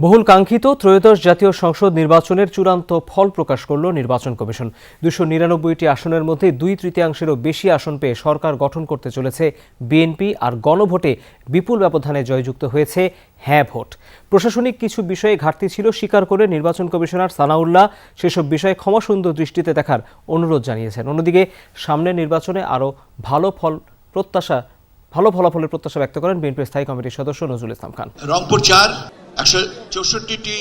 বহুল কাঙ্ক্ষিত ত্রয়োদশ জাতীয় সংসদ নির্বাচনের চূড়ান্ত ফল প্রকাশ করল নির্বাচন কমিশন। 299টি আসনের মধ্যে 2/3-এরও বেশি আসন পেয়ে সরকার গঠন করতে চলেছে বিএনপি। আর গণভোটে বিপুল ব্যবধানে জয়যুক্ত হয়েছে হ্যাঁ ভোট। প্রশাসনিক কিছু বিষয়ে ঘাটতি ছিল স্বীকার করে নির্বাচন কমিশনার সানাউল্লাহ সেসব বিষয়ে ক্ষমাসুন্দর দৃষ্টিতে দেখার অনুরোধ জানিয়েছেন। অন্যদিকে সামনের নির্বাচনে আরও ভালো ফলাফলের প্রত্যাশা ব্যক্ত করেন বিএনপির স্থায়ী কমিটির সদস্য নজরুল ইসলাম খান। রংপুর 4 164টি।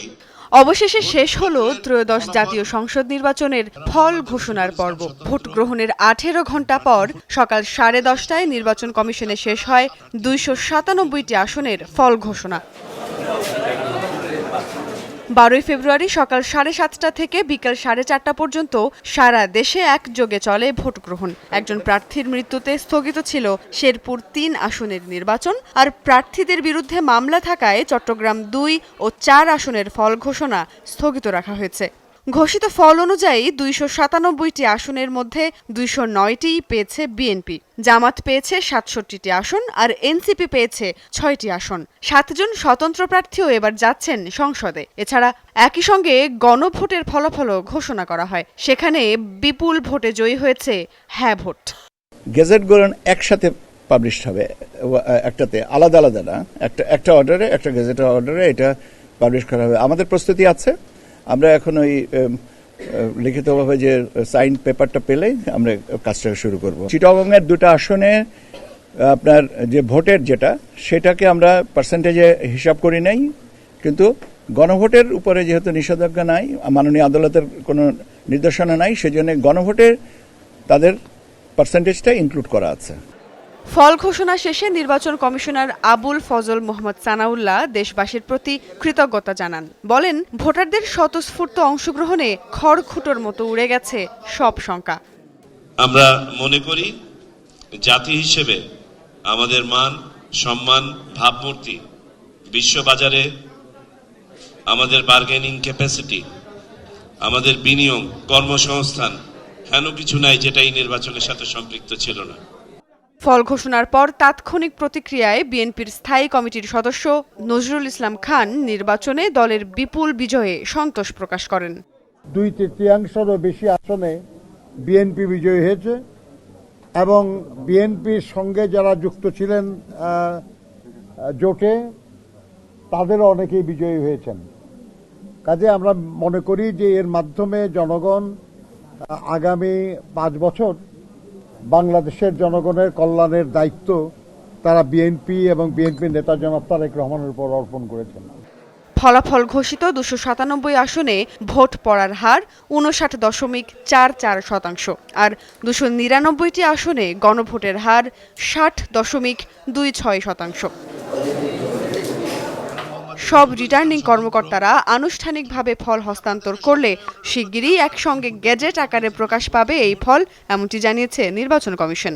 অবশেষে শেষ হলো ত্রয়োদশ জাতীয় সংসদ নির্বাচনের ফল ঘোষণার পর্ব। ভোট গ্রহণের 18 ঘণ্টা পর সকাল 10:30টায় নির্বাচন কমিশনে শেষ হয় 297টি আসনের ফল ঘোষণা। 12 ফেব্রুয়ারি সকাল 7:30টা থেকে বিকেল 4:30টা পর্যন্ত সারা দেশে একযোগে চলে ভোট গ্রহণ। একজন প্রার্থীর মৃত্যুতে স্থগিত ছিল শেরপুর 3 আসনের নির্বাচন। আর প্রার্থীদের বিরুদ্ধে মামলা থাকায় চট্টগ্রাম 2 ও 4 আসনের ফল ঘোষণা স্থগিত রাখা হয়েছে। ঘোষিত ফল অনুযায়ী 297টি আসনের মধ্যে 209টিই পেয়েছে বিএনপি, জামাত পেয়েছে 67টি আসন আর এনসিপি পেয়েছে 6টি আসন। 7 জন স্বতন্ত্র প্রার্থীও এবার যাচ্ছেন সংসদে। এছাড়া একই সঙ্গে গণভোটের ফলাফলও ঘোষণা করা হয়। সেখানে বিপুল ভোটে জয়ী হয়েছে হ্যাঁ ভোট। গেজেটগুলো একসাথে পাবলিশ হবে, একটাতে আলাদা আলাদা না, একটা অর্ডারে, একটা গেজেট অর্ডারে এটা পাবলিশ করা হবে। আমাদের প্রস্তুতি আছে। আমরা এখন ওই লিখিতভাবে যে সাইন পেপারটা পেলেই আমরা কাজটা শুরু করব। চিটাগংয়ের 2টা আসনে আপনার যে ভোটের সেটাকে আমরা পার্সেন্টেজে হিসাব করি নাই, কিন্তু গণভোটের উপরে যেহেতু নিষেধাজ্ঞা নাই, মাননীয় আদালতের কোনো নির্দেশনা নাই, সেজন্য গণভোটের তাদের পার্সেন্টেজটা ইনক্লুড করা আছে। ফল ঘোষণা শেষে নির্বাচন কমিশনার আবুল ফজল মোহাম্মদ সানাউল্লাহ দেশবাসীর প্রতি কৃতজ্ঞতা জানান। বলেন, ভোটারদের স্বতঃস্ফূর্ত অংশগ্রহণে খড়কুটোর মতো উড়ে গেছে সব শঙ্কা। আমরা মনে করি জাতি হিসেবে আমাদের মান, সম্মান, ভাবমূর্তি বিশ্ববাজারে, আমাদের বার্গেনিং ক্যাপাসিটি, আমাদের বিনিয়োগ, কর্মসংস্থান হেন কিছু নাই যেটা এই নির্বাচনের সাথে সম্পৃক্ত ছিল না। ফল ঘোষণার পর তাৎক্ষণিক প্রতিক্রিয়ায় বিএনপির স্থায়ী কমিটির সদস্য নজরুল ইসলাম খান নির্বাচনে দলের বিপুল বিজয়ে সন্তোষ প্রকাশ করেন। 2/3-এরও বেশি আসনে বিএনপি বিজয়ী হয়েছে এবং বিএনপির সঙ্গে যারা যুক্ত ছিলেন জোটে তাদেরও অনেকেই বিজয়ী হয়েছেন। কাজে আমরা মনে করি যে এর মাধ্যমে জনগণ আগামী 5 বছর বাংলাদেশের জনগণের কল্যাণের দায়িত্ব তারা বিএনপি এবং বিএনপির নেতা জনাব তারেক রহমানের উপর অর্পণ করেছেন। ফলাফল ঘোষিত 297 আসনে ভোট পড়ার হার 59.44%, আর 299টি আসনে গণভোটের হার 60.26%। সব রিটার্নিং কর্মকর্তারা আনুষ্ঠানিকভাবে ফল হস্তান্তর করলে শিগগিরই একসঙ্গে গেজেট আকারে প্রকাশ পাবে এই ফল, এমনটি জানিয়েছে নির্বাচন কমিশন।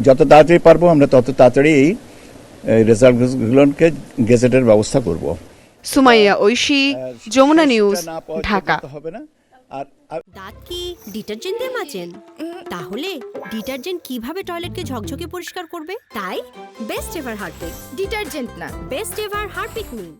যত তাড়াতাড়ি পারবো আমরা তত তাড়াতাড়ি এই রেজাল্টগুলোকে গেজেটের ব্যবস্থা করব। সুমাইয়া ঐশী, যমুনা নিউজ, ঢাকা। দাঁত কি ডিটারজেন্ট দিয়ে মাজেন? তাহলে ডিটারজেন্ট কিভাবে টয়লেটকে ঝকঝকে পরিষ্কার করবে? তাই বেস্ট এভার হারপিক ডিটারজেন্ট না, বেস্ট এভার হারপিক নিন।